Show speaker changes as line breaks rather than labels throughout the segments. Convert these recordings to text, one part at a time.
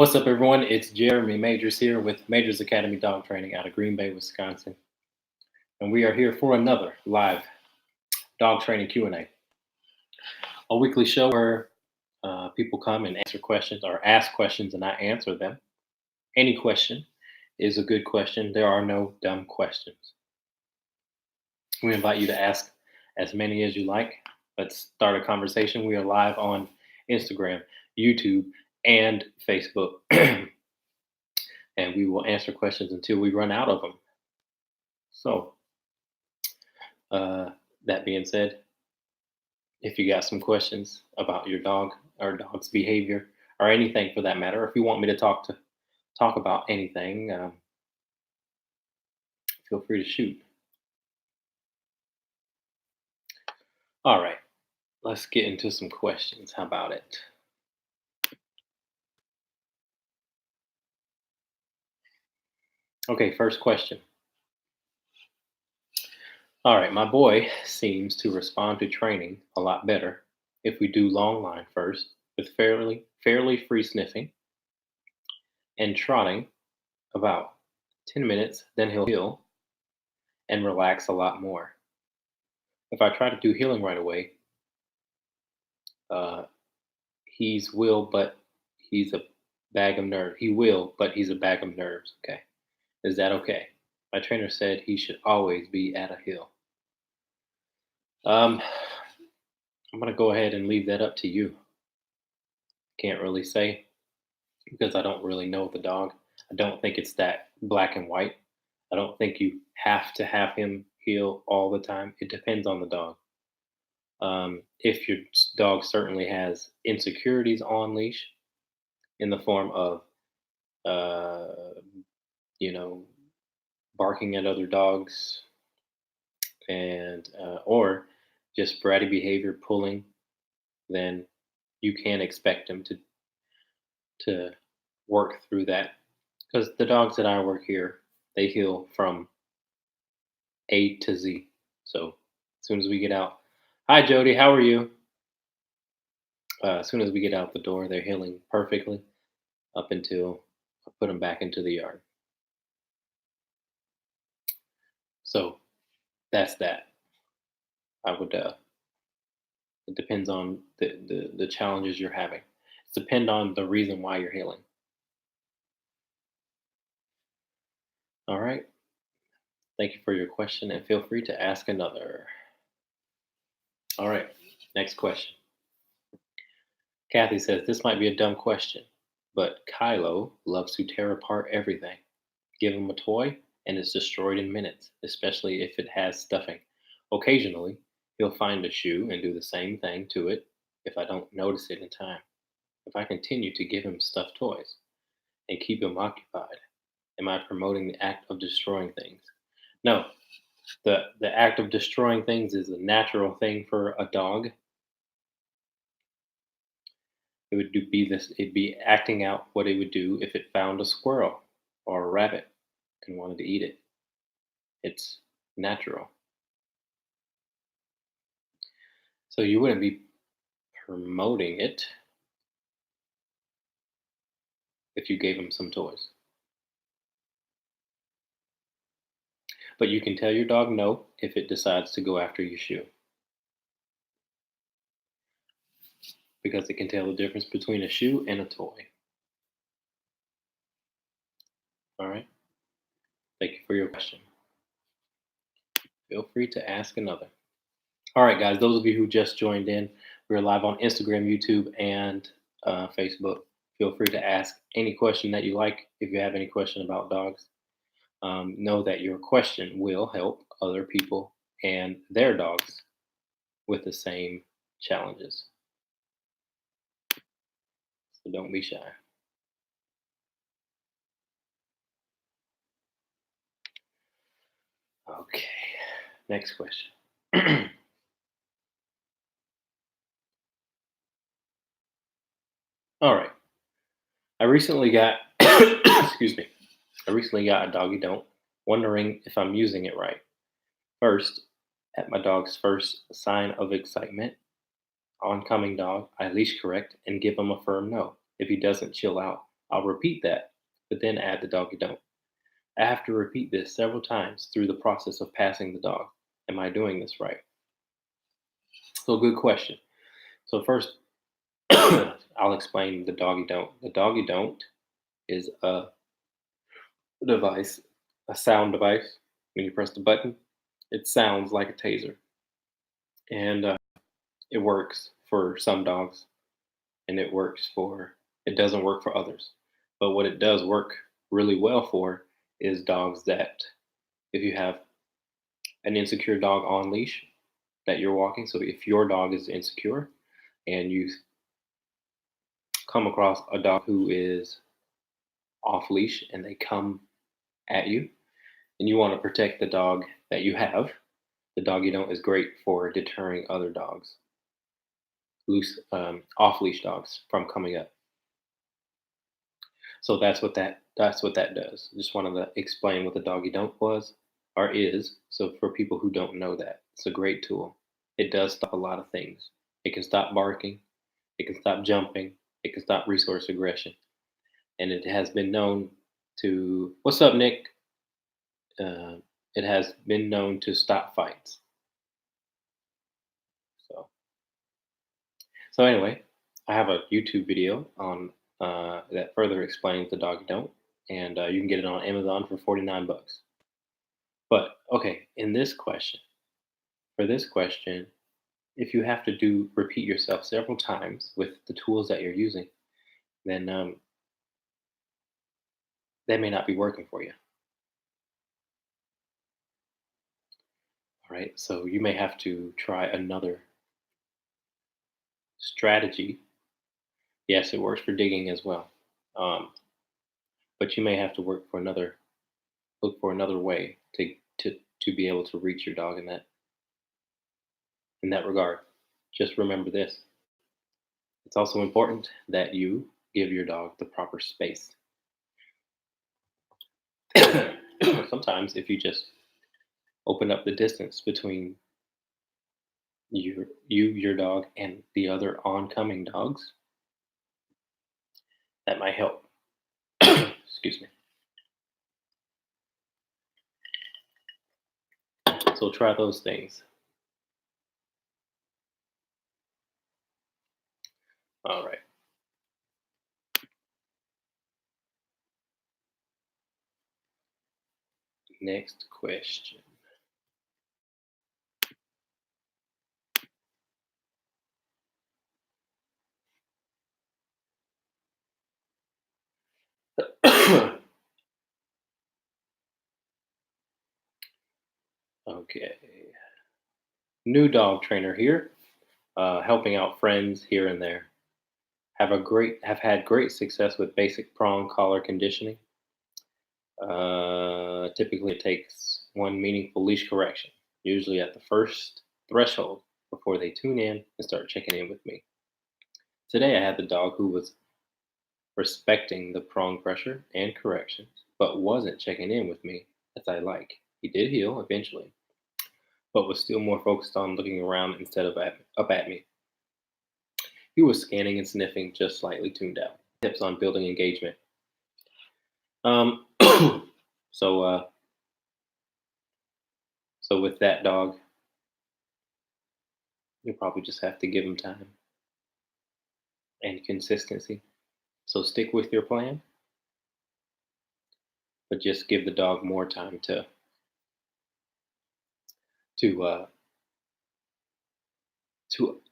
What's up, everyone? It's Jeremy Majors here with Majors Academy Dog Training out of Green Bay, Wisconsin, and we are here for another live dog training Q&A, a weekly show where people come and answer questions or ask questions, and I answer them. Any question is a good question. There are no dumb questions. We invite you to ask as many as you like. Let's start a conversation. We are live on Instagram, YouTube, and Facebook. And we will answer questions until we run out of them. So, that being said, if you got some questions about your dog or dog's behavior or anything for that matter, if you want me to talk about anything, feel free to shoot. All right, let's get into some questions. How about it? Okay, first question. All right, my boy seems to respond to training a lot better if we do long line first with fairly free sniffing and trotting about 10 minutes, then he'll heel and relax a lot more. If I try to do healing right away, uh, he's will, but he's a bag of nerves. He will, but he's a bag of nerves. Okay. Is that okay? My trainer said he should always be at a hill. Um, I'm going to go ahead and leave that up to you. Can't really say because I don't really know the dog. I don't think it's that black and white. I don't think you have to have him heel all the time. It depends on the dog. If your dog certainly has insecurities on leash in the form of, uh, you know, barking at other dogs and or just bratty behavior, pulling, then you can expect him to work through that. Because the dogs that I work here, they heal from A to Z. So as soon as we get out, hi Jody, how are you? As soon as we get out the door, they're healing perfectly up until I put them back into the yard. So that's that. I would. It depends on the challenges you're having. It depends on the reason why you're healing. All right. Thank you for your question, and feel free to ask another. All right. Next question. Kathy says this might be a dumb question, but Kylo loves to tear apart everything. Give him a toy, and it's destroyed in minutes, especially if it has stuffing. Occasionally, he'll find a shoe and do the same thing to it if I don't notice it in time. If I continue to give him stuffed toys and keep him occupied, am I promoting the act of destroying things? No. The act of destroying things is a natural thing for a dog. It would be this. It'd be acting out what it would do if it found a squirrel or a rabbit and wanted to eat it. It's natural. So you wouldn't be promoting it if you gave him some toys. But you can tell your dog no if it decides to go after your shoe. Because it can tell the difference between a shoe and a toy. All right. Thank you for your question. Feel free to ask another. All right, guys, those of you who just joined in, we're live on Instagram, YouTube, and Facebook. Feel free to ask any question that you like if you have any question about dogs. Know that your question will help other people and their dogs with the same challenges. So don't be shy. Okay, next question. All right. I recently got, excuse me, I recently got a doggy don't, wondering if I'm using it right. First, at my dog's first sign of excitement, oncoming dog, I leash correct and give him a firm no. If he doesn't chill out, I'll repeat that, but then add the doggy don't. I have to repeat this several times through the process of passing the dog. Am I doing this right? So, good question. So, first, I'll explain the doggy don't. The doggy don't is a device, a sound device. When you press the button, it sounds like a taser. And it works for some dogs, and it doesn't work for others. But what it does work really well for is dogs that, if you have an insecure dog on leash that you're walking, so if your dog is insecure and you come across a dog who is off leash and they come at you and you want to protect the dog that you have, the dog you don't is great for deterring other dogs, off leash dogs from coming up. So that's what that does. Just wanted to explain what the doggy don't was or is. So for people who don't know that, it's a great tool. It does stop a lot of things. It can stop barking. It can stop jumping. It can stop resource aggression. And it has been known to. What's up, Nick? Uh, it has been known to stop fights. So so anyway, I have a YouTube video on that further explains the doggy don't, and you can get it on Amazon for 49 bucks. But okay, for this question, if you have to do repeat yourself several times with the tools that you're using, then that may not be working for you. All right, so you may have to try another strategy. Yes, it works for digging as well, um, but you may have to look for another way to be able to reach your dog in that regard. Just remember this: it's also important that you give your dog the proper space. Sometimes, if you just open up the distance between your dog, and the other oncoming dogs, that might help. Excuse me. So try those things. All right. Next question. Okay. New dog trainer here, helping out friends here and there. Have had great success with basic prong collar conditioning. Typically, it takes one meaningful leash correction, usually at the first threshold, before they tune in and start checking in with me. Today, I had the dog who was respecting the prong pressure and corrections, but wasn't checking in with me as I like. He did heal eventually, but was still more focused on looking around instead of up at me. He was scanning and sniffing, just slightly tuned out. Tips on building engagement. Um, so, uh, so with that dog, you probably just have to give him time and consistency. So stick with your plan, but just give the dog more time to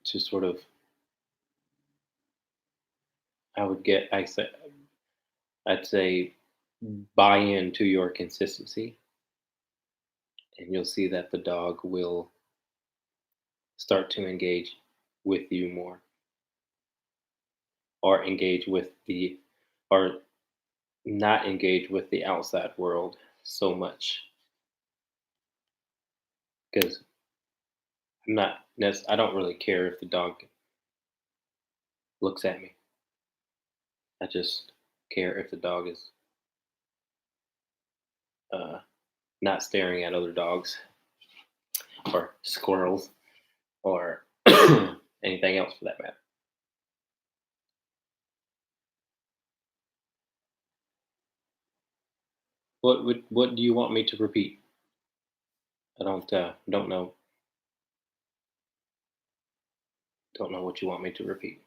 to sort of. I'd say buy into your consistency, and you'll see that the dog will start to engage with you more, or engage with the, or not engage with the outside world so much. Because I don't really care if the dog looks at me. I just care if the dog is uh, not staring at other dogs or squirrels or anything else for that matter. What do you want me to repeat? I don't know what you want me to repeat.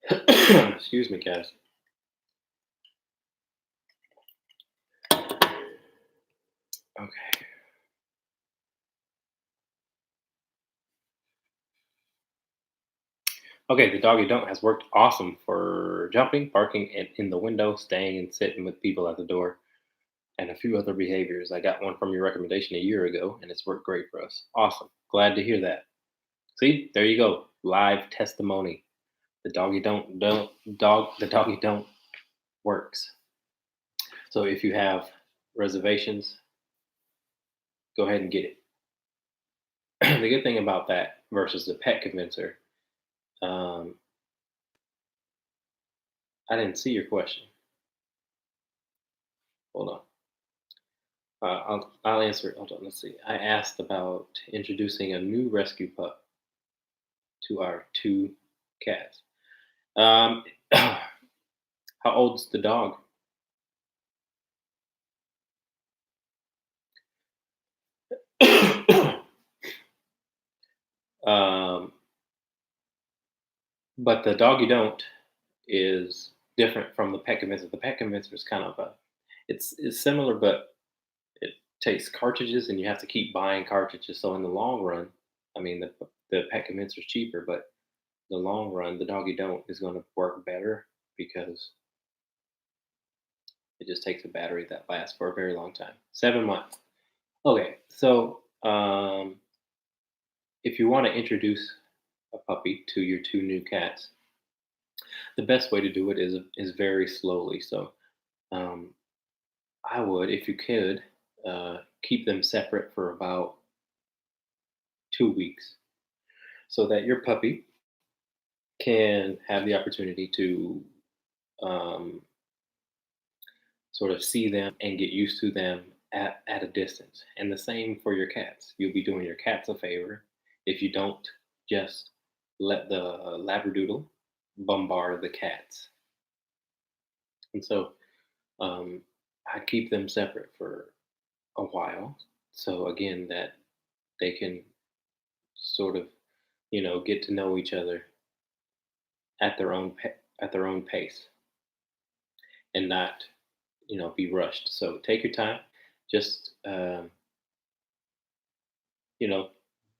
Excuse me, guys. Okay. Okay, the doggy don't has worked awesome for jumping, barking in the window, staying and sitting with people at the door, and a few other behaviors. I got one from your recommendation a year ago, and it's worked great for us. Awesome. Glad to hear that. See, there you go. Live testimony. The doggy don't works. So if you have reservations, go ahead and get it. The good thing about that versus the pet convincer, um, I didn't see your question. Hold on. I'll answer it. Hold on. Let's see. I asked about introducing a new rescue pup to our two cats. Um, how old's the dog? um, but the doggy don't is different from the pet convincer. The pet convincer is kind of a it's similar, but it takes cartridges, and you have to keep buying cartridges. So in the long run, I mean, the pet convincer is cheaper, but the long run, the doggy don't is going to work better because it just takes a battery that lasts for a very long time. 7 months. Okay, so if you want to introduce a puppy to your two new cats, the best way to do it is very slowly. So um, I would, if you could, keep them separate for about 2 weeks, so that your puppy can have the opportunity to um, sort of see them and get used to them at a distance. And the same for your cats. You'll be doing your cats a favor if you don't just let the Labradoodle bombard the cats. And so I keep them separate for a while. So again, that they can sort of, get to know each other at their own pace and not, be rushed. So take your time. Just you know,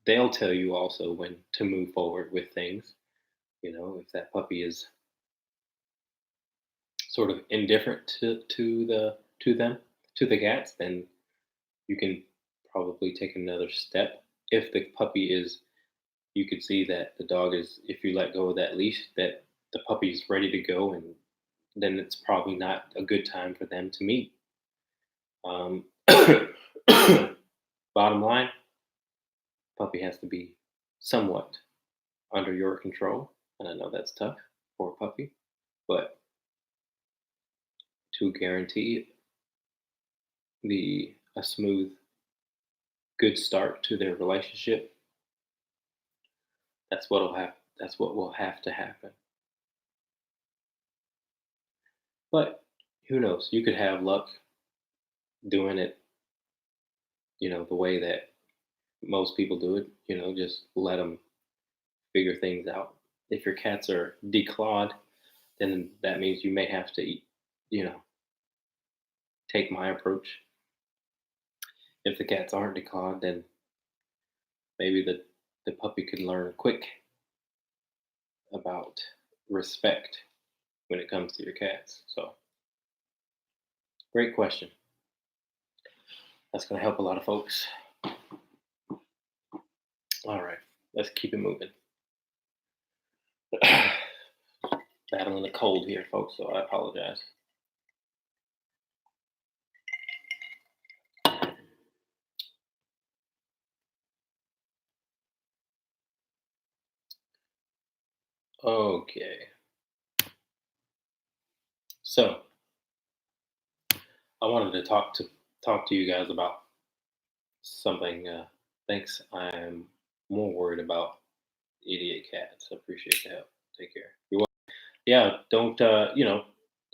they'll tell you also when to move forward with things. If that puppy is sort of indifferent to the cats, then you can probably take another step. If the puppy is, you could see that the dog is, if you let go of that leash, that the puppy is ready to go, and then it's probably not a good time for them to meet. Um, Bottom line, puppy has to be somewhat under your control, and I know that's tough for a puppy, but to guarantee the a smooth, good start to their relationship, that's what will have to happen. But who knows? You could have luck doing it, the way that most people do it. Just let them figure things out. If your cats are declawed, then that means you may have to, you know, take my approach. If the cats aren't declawed, then maybe the puppy can learn quick about respect when it comes to your cats. So, great question. That's going to help a lot of folks. All right, let's keep it moving. Battling the cold here, folks, so I apologize. Okay, so I wanted to talk to you guys about something. Thanks. I'm more worried about idiot cats. I appreciate the help. Take care. You're welcome. Yeah, don't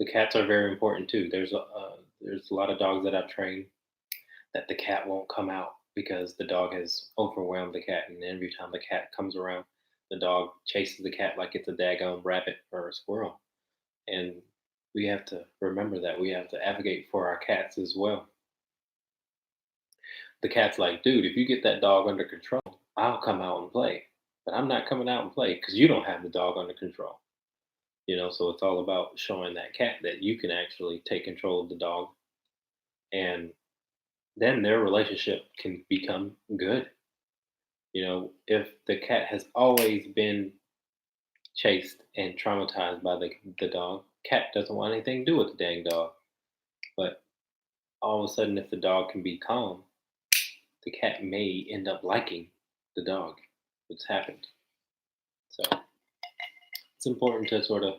The cats are very important too. There's a lot of dogs that I've trained that the cat won't come out because the dog has overwhelmed the cat, and every time the cat comes around, the dog chases the cat like it's a daggone rabbit or a squirrel. And we have to remember that we have to advocate for our cats as well. The cat's like, dude, if you get that dog under control, I'll come out and play. But I'm not coming out and play because you don't have the dog under control. So it's all about showing that cat that you can actually take control of the dog, and then their relationship can become good. If the cat has always been chased and traumatized by the dog, cat doesn't want anything to do with the dang dog. But all of a sudden, if the dog can be calm, the cat may end up liking the dog. It's happened. So it's important to sort of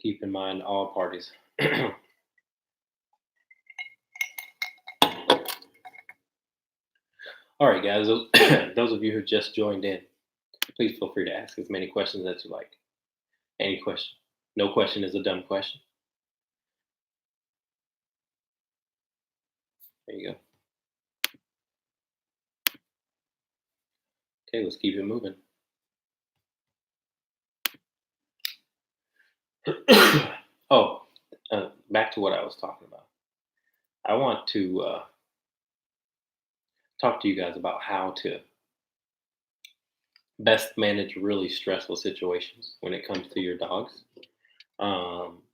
keep in mind all parties. All right, guys. Those of you who just joined in, please feel free to ask as many questions as you like. Any question. No question is a dumb question. There you go. Okay, let's keep it moving. Oh, back to what I was talking about. I want to talk to you guys about how to best manage really stressful situations when it comes to your dogs,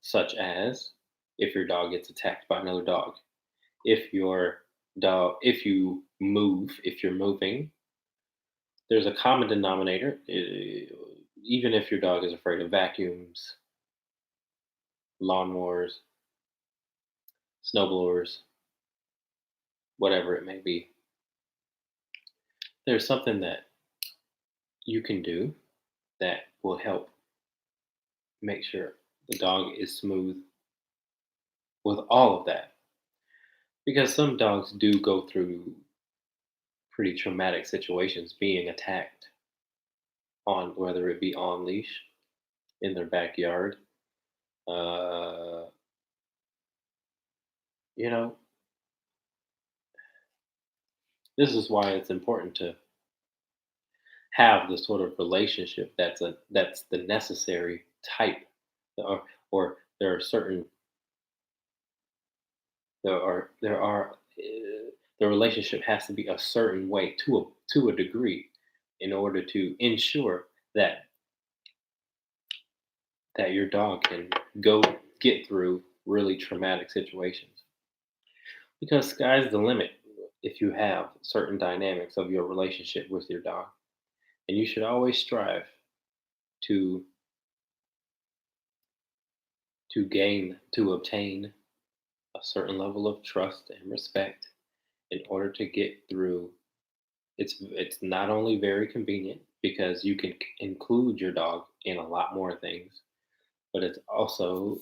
such as if your dog gets attacked by another dog, if you're moving, there's a common denominator. Even if your dog is afraid of vacuums, lawnmowers, snowblowers, whatever it may be, there's something that you can do that will help make sure the dog is smooth with all of that. Because some dogs do go through pretty traumatic situations being attacked, on whether it be on leash, in their backyard. Uh, you know, this is why it's important to have the sort of relationship that's the necessary type, or there are certain there are the relationship has to be a certain way to a degree in order to ensure that your dog can go get through really traumatic situations, because sky's the limit if you have certain dynamics of your relationship with your dog, and you should always strive to obtain a certain level of trust and respect in order to get through. It's not only very convenient because you can include your dog in a lot more things, but it's also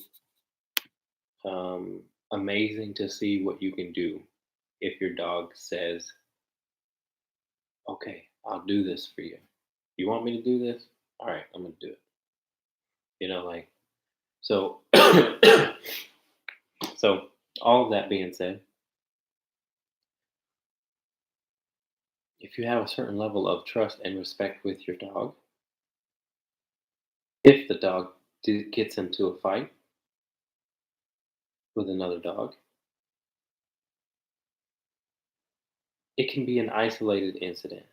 amazing to see what you can do if your dog says, "Okay, I'll do this for you. You want me to do this? All right, I'm gonna do it." Like, so. So all of that being said, if you have a certain level of trust and respect with your dog, if the dog gets into a fight with another dog, it can be an isolated incident.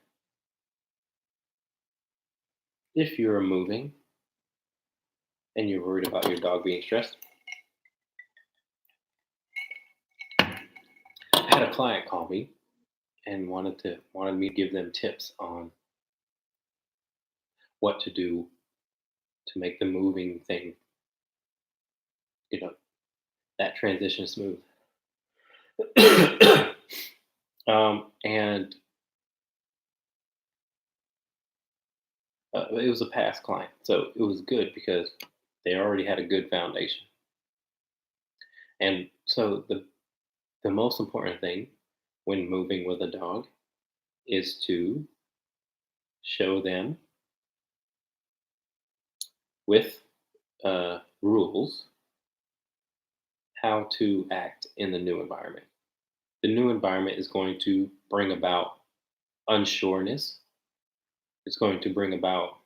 If you're moving and you're worried about your dog being stressed, I had a client call me and wanted me to give them tips on what to do to make the moving thing, you know, that transition smooth. And it was a past client, so it was good because they already had a good foundation. And so the most important thing when moving with a dog is to show them with rules how to act in the new environment. The new environment is going to bring about unsureness. It's going to bring about,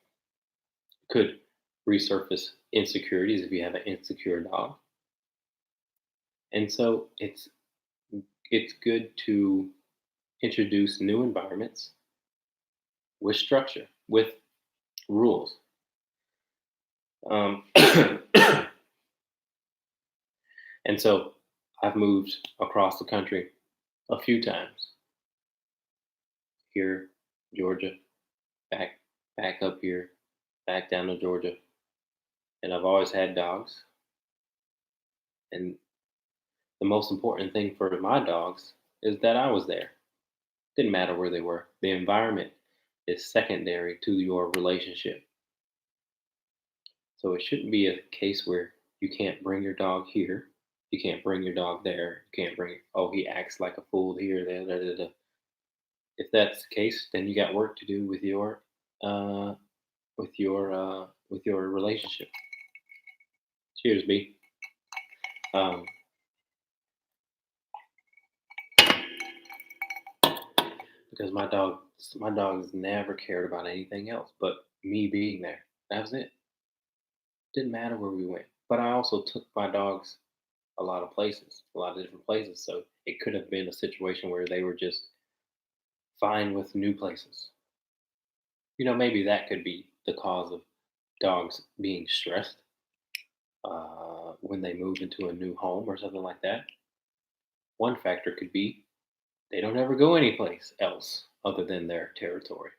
could resurface insecurities if you have an insecure dog. And so it's good to introduce new environments with structure, with rules. And so I've moved across the country a few times. Here, Georgia, back back up here, back down to Georgia. And I've always had dogs. And the most important thing for my dogs is that I was there. Didn't matter where they were. The environment is secondary to your relationship. So it shouldn't be a case where you can't bring your dog here, you can't bring your dog there, you can't bring, oh, he acts like a fool here, there, da, da, da. If that's the case, then you got work to do uh, with your relationship. Cheers, B. Um, because my dogs never cared about anything else but me being there. That was it. Didn't matter where we went. But I also took my dogs a lot of places, a lot of different places. So it could have been a situation where they were just fine with new places. Maybe that could be the cause of dogs being stressed when they move into a new home or something like that. One factor could be they don't ever go anyplace else other than their territory.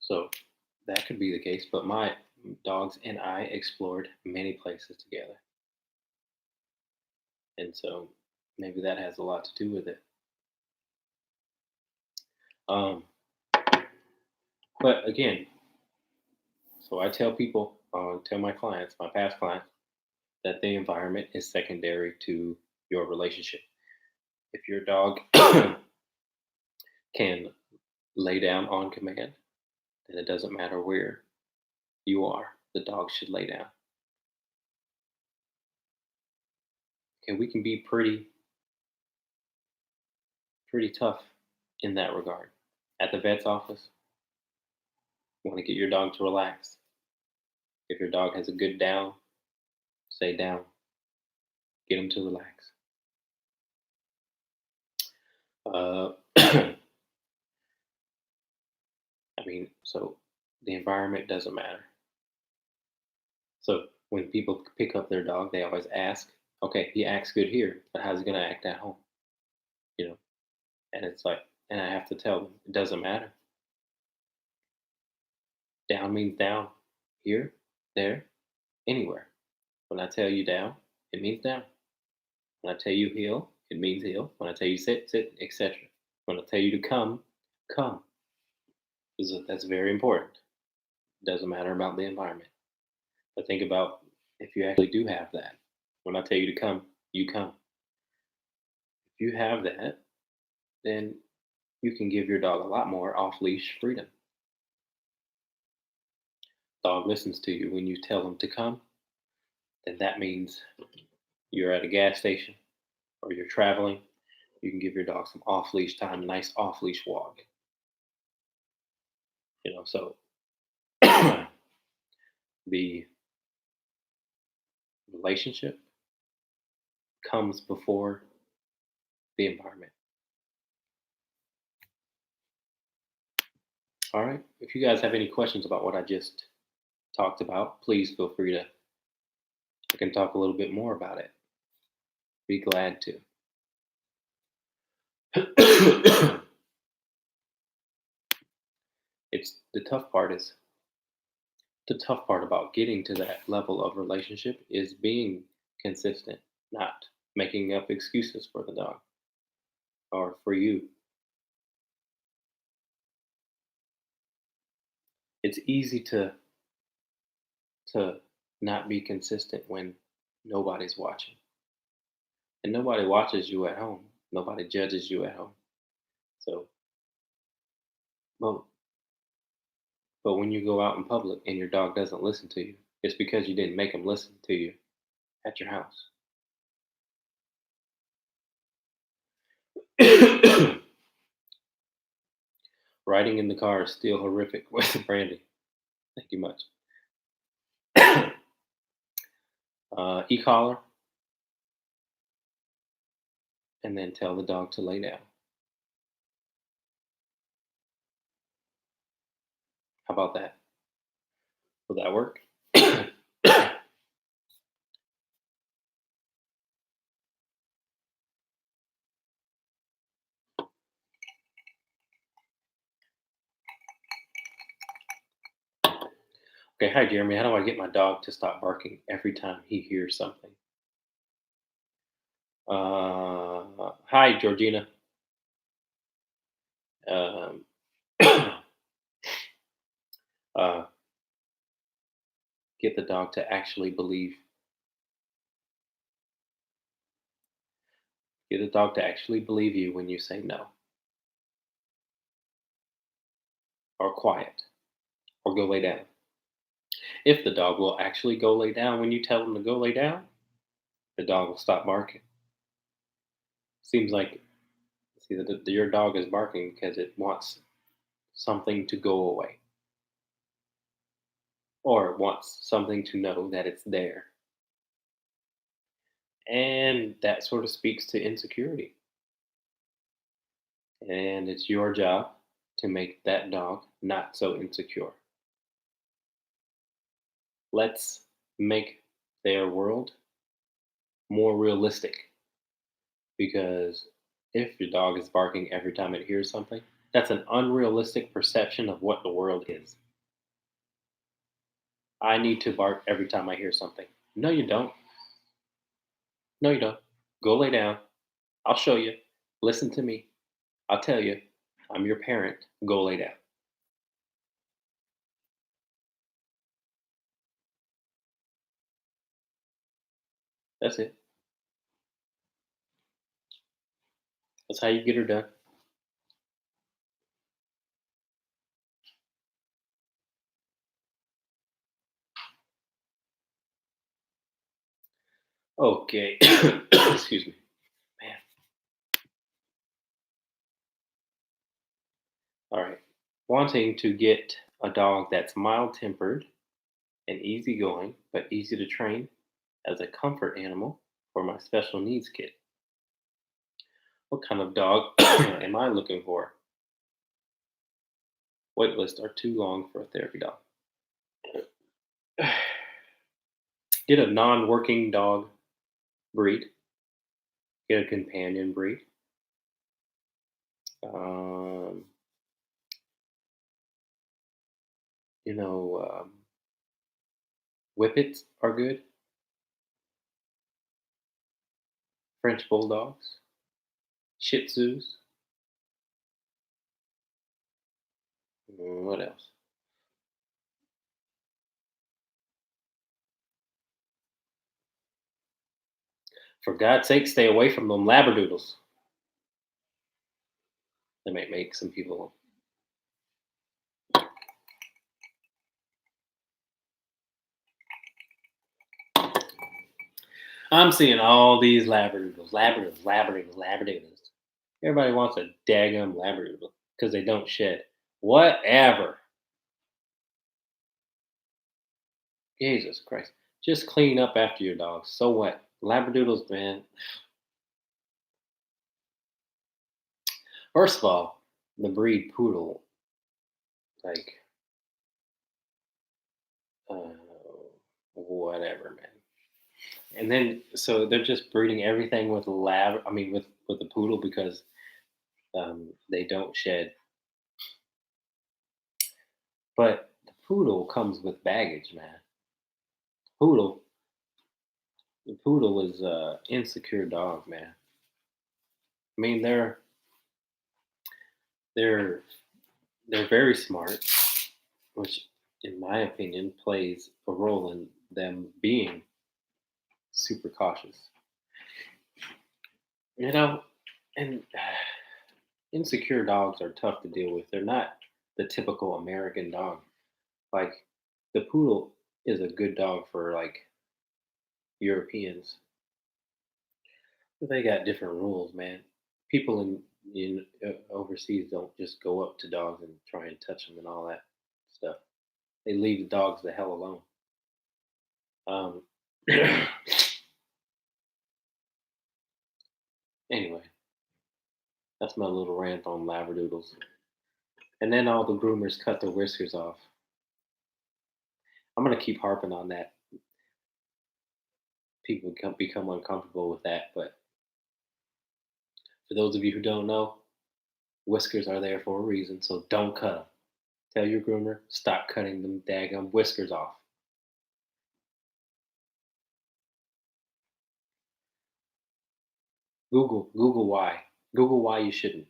So that could be the case. But my dogs and I explored many places together. And so maybe that has a lot to do with it. Um, but again, so I tell people, tell my clients, my past clients, that the environment is secondary to your relationship. If your dog can lay down on command, then it doesn't matter where you are, the dog should lay down. And we can be pretty tough in that regard. At the vet's office, you want to get your dog to relax. If your dog has a good down, say down. Get him to relax. I mean, so the environment doesn't matter. So when people pick up their dog, they always ask, okay, he acts good here, but how's he going to act at home? You know, and it's like, and I have to tell them, it doesn't matter. Down means down, here, there, anywhere. When I tell you down, it means down. When I tell you heel, it means heel. When I tell you sit, sit, etc. When I tell you to come, come. That's very important. It doesn't matter about the environment. But think about if you actually do have that. When I tell you to come, you come. If you have that, then you can give your dog a lot more off leash freedom. Dog listens to you when you tell him to come, then that means you're at a gas station or you're traveling. You can give your dog some off leash time, nice off leash walk. So the relationship comes before the environment. All right. If you guys have any questions about what I just talked about, please feel free to. I can talk a little bit more about it. Be glad to. It's the tough part about getting to that level of relationship is being consistent, not making up excuses for the dog or for you. It's easy to not be consistent when nobody's watching. And nobody watches you at home. Nobody judges you at home. So, but but when you go out in public and your dog doesn't listen to you, It's because you didn't make them listen to you at your house. Riding in the car is still horrific with Brandy. Thank you much. E-collar, and then tell the dog to lay down. How about that? Will that work? Okay, hi Jeremy. How do I get my dog to stop barking every time he hears something? Hi Georgina. Um, uh, get the dog to actually believe. Get the dog to actually believe you when you say no, or quiet, or go lay down. If the dog will actually go lay down when you tell him to go lay down, the dog will stop barking. Seems like see that your dog is barking because it wants something to go away, or it wants something to know that it's there. And that sort of speaks to insecurity. And it's your job to make that dog not so insecure. Let's make their world more realistic, because if your dog is barking every time it hears something, that's an unrealistic perception of what the world is. I need to bark every time I hear something. No, you don't. No, you don't. Go lay down. I'll show you. Listen to me. I'll tell you. I'm your parent. Go lay down. That's it. That's how you get her done. Okay. Excuse me. Man. All right. Wanting to get a dog that's mild tempered and easygoing, but easy to train as a comfort animal for my special needs kid. What kind of dog am I looking for? Wait lists are too long for a therapy dog. Get a non working dog breed, get a companion breed. Um, you know, Whippets are good, French Bulldogs, Shih Tzus. What else? For God's sake, stay away from them Labradoodles. They might make some people. I'm seeing all these Labradoodles. Everybody wants a daggum Labradoodle because they don't shed. Whatever. Jesus Christ. Just clean up after your dogs. So what? Labradoodles, man. First of all, the breed poodle, like, uh, whatever, man. And then, so they're just breeding everything with I mean, with the poodle because they don't shed. But the poodle comes with baggage, man. Poodle, the poodle is a insecure dog, man. I mean, they're they're very smart, which, in my opinion, plays a role in them being super cautious. You know, and insecure dogs are tough to deal with. They're not the typical American dog. Like the poodle is a good dog for like Europeans. But they got different rules, man. People in overseas don't just go up to dogs and try and touch them and all that stuff. They leave the dogs the hell alone. Um, anyway, that's my little rant on Labradoodles. And then all the groomers cut their whiskers off. I'm gonna keep harping on that. People become uncomfortable with that, but for those of you who don't know, whiskers are there for a reason, so don't cut them. Tell your groomer, stop cutting them daggum whiskers off. Google why. Google why you shouldn't.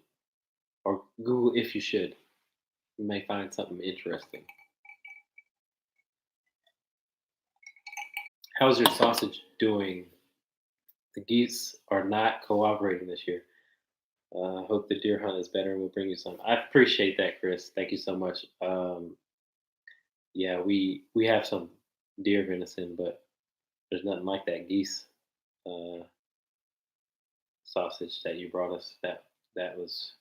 Or Google if you should. You may find something interesting. How's your sausage doing? The geese are not cooperating this year. Hope the deer hunt is better and we'll bring you some. I appreciate that, Chris. Thank you so much. Yeah, we have some deer venison, but there's nothing like that geese uh, sausage that you brought us. That was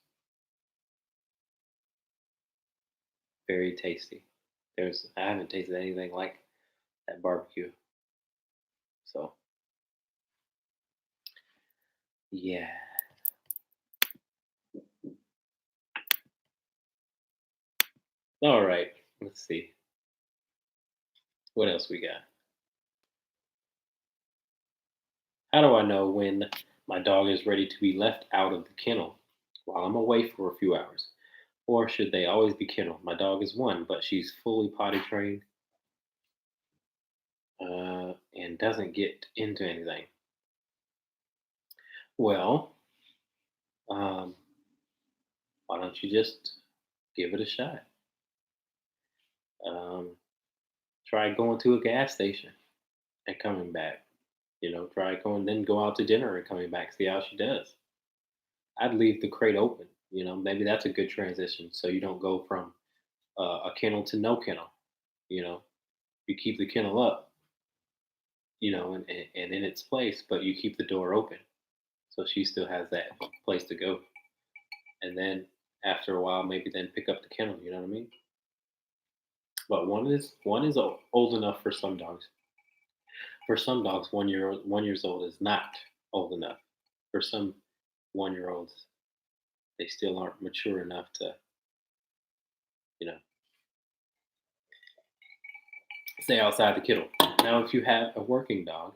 very tasty. There's I haven't tasted anything like that barbecue. So yeah. All right. Let's see what else we got. How do I know when my dog is ready to be left out of the kennel while I'm away for a few hours? Or should they always be kenneled? My dog is one, but she's fully potty trained and doesn't get into anything. Well, um, why don't you just give it a shot? Um, try going to a gas station and coming back. Try going, then go out to dinner and coming back. See how she does. I'd leave the crate open. Maybe that's a good transition. So you don't go from a kennel to no kennel. You know, you keep the kennel up, and in its place, but you keep the door open so she still has that place to go. And then after a while, maybe then pick up the kennel. You know what I mean? But one is old enough for some dogs. For some dogs, 1 years old is not old enough. For some 1 year olds, they still aren't mature enough to, you know, stay outside the kennel. Now, if you have a working dog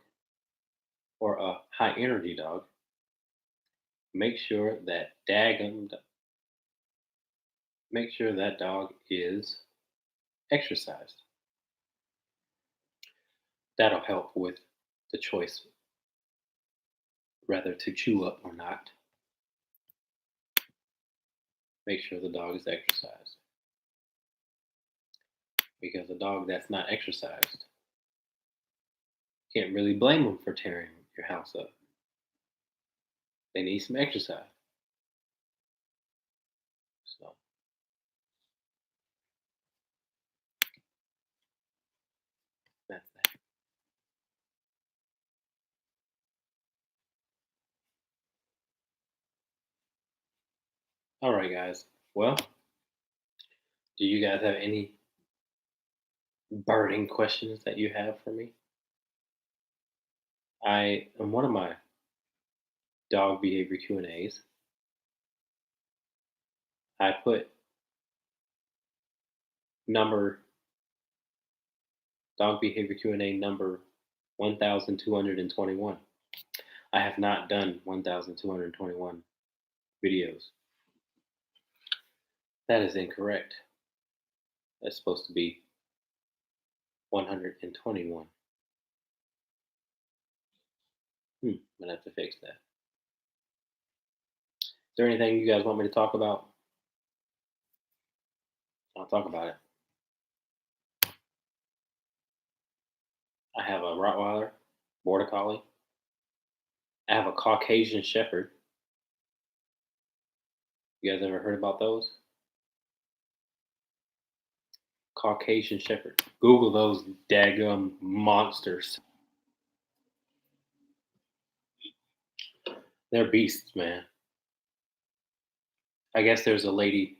or a high energy dog, make sure that make sure that dog is exercised. That'll help with the choice whether to chew up or not. Make sure the dog is exercised because a dog that's not exercised can't really blame them for tearing your house up. They need some exercise. So that's that. All right, guys. Well, do you guys have any burning questions that you have for me? I in one of my dog behavior Q&As, I put number dog behavior Q&A number 1221. I have not done 1221 videos. That is incorrect. That's supposed to be 121. I'm gonna have to fix that. Is there anything you guys want me to talk about? I'll talk about it. I have a Rottweiler, Border Collie. I have a Caucasian Shepherd. You guys ever heard about those? Caucasian Shepherd. Google those daggum monsters. They're beasts, man. I guess there's a lady,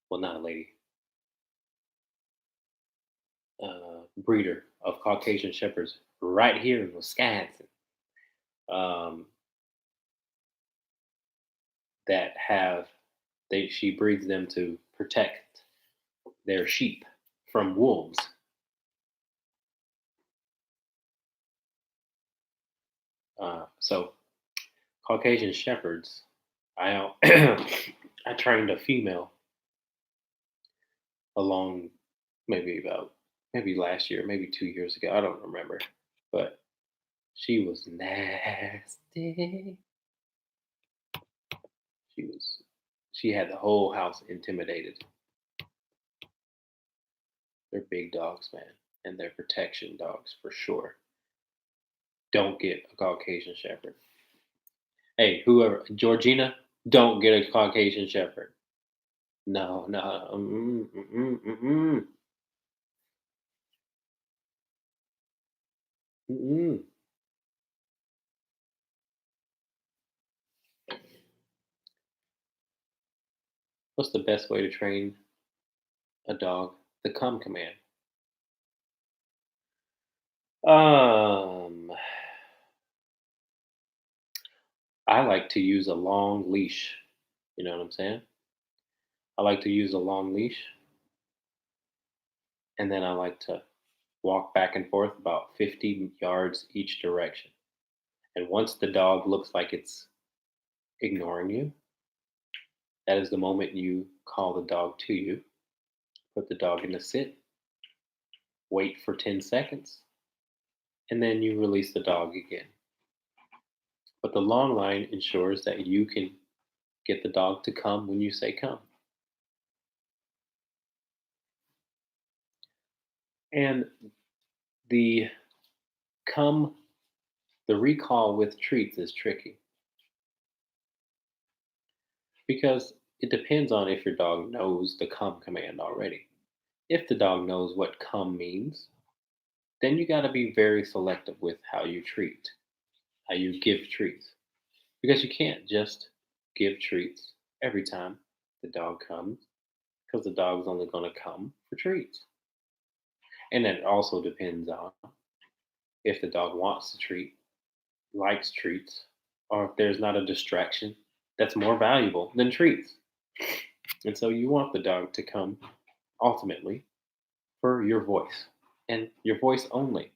well, not a lady, breeder of Caucasian Shepherds right here in Wisconsin, um, that have she breeds them to protect their sheep from wolves. So Caucasian Shepherds, I I trained a female along maybe last year, maybe 2 years ago. I don't remember, but she was nasty. She was she had the whole house intimidated. They're big dogs, man, and they're protection dogs for sure. Don't get a Caucasian Shepherd. Hey, whoever, Georgina, don't get a Caucasian Shepherd. No, no, mm. What's the best way to train a dog? The come command. Um, I like to use a long leash. You know what I'm saying? I like to use a long leash, and then I like to walk back and forth about 50 yards each direction. And once the dog looks like it's ignoring you, that is the moment you call the dog to you, put the dog in a sit, wait for 10 seconds, and then you release the dog again. But the long line ensures that you can get the dog to come when you say come. And the come, the recall with treats is tricky because it depends on if your dog knows the come command already. If the dog knows what come means, then you got to be very selective with how you treat, how you give treats. Because you can't just give treats every time the dog comes, because the dog's only going to come for treats. And it also depends on if the dog wants to treat, likes treats, or if there's not a distraction that's more valuable than treats. And so you want the dog to come ultimately for your voice and your voice only.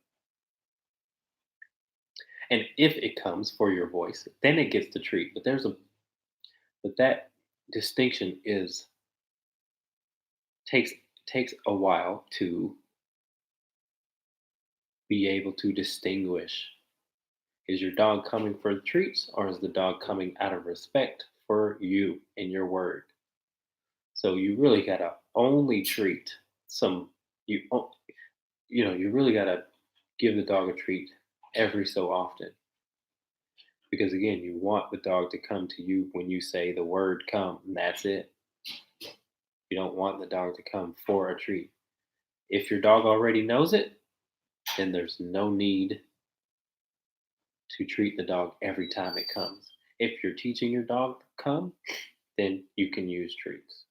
And if it comes for your voice, then it gets the treat. But that distinction is takes takes a while to be able to distinguish. Is your dog coming for the treats, or is the dog coming out of respect for you and your word? So you really gotta only treat some you you really gotta give the dog a treat every so often, because again you want the dog to come to you when you say the word come, and that's it. You don't want the dog to come for a treat. If your dog already knows it, then there's no need to treat the dog every time it comes. If you're teaching your dog to come, then you can use treats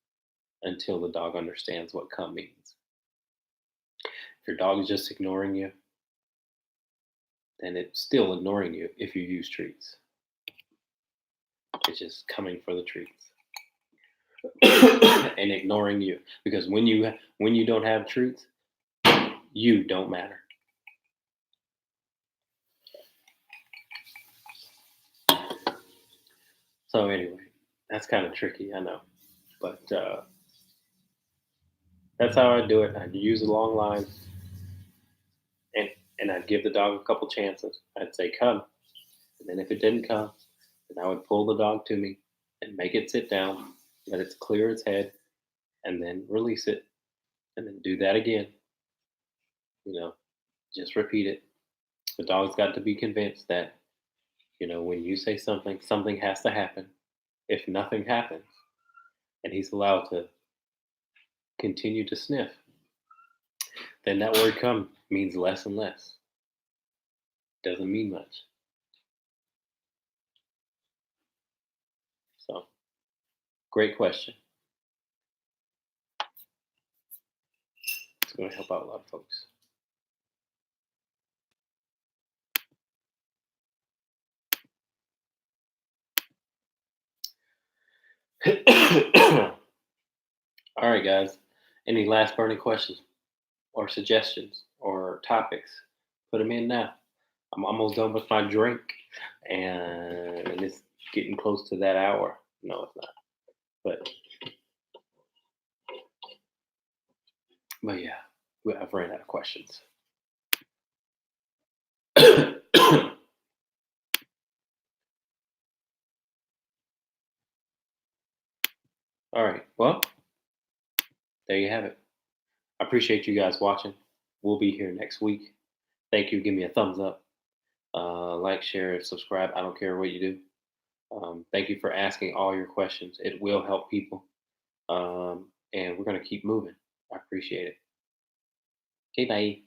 until the dog understands what come means. If your dog is just ignoring you, then it's still ignoring you if you use treats. It's just coming for the treats and ignoring you, because when you don't have treats, you don't matter. So anyway, that's kind of tricky, I know, but that's how I do it. I'd use a long line, and I'd give the dog a couple chances. I'd say come, and then if it didn't come, then I would pull the dog to me and make it sit down, let it clear its head, and then release it, and then do that again. You know, just repeat it. The dog's got to be convinced that when you say something, something has to happen. If nothing happens, and he's allowed to continue to sniff, then that word come means less and less. Doesn't mean much. So, great question. It's going to help out a lot of folks. All right, guys. Any last burning questions or suggestions or topics? Put them in now. I'm almost done with my drink, and it's getting close to that hour. No, it's not. But yeah, I've ran out of questions. All right. Well, there you have it. I appreciate you guys watching. We'll be here next week. Thank you. Give me a thumbs up, like, share, subscribe. I don't care what you do. Thank you for asking all your questions. It will help people. And we're going to keep moving. I appreciate it. Okay, bye.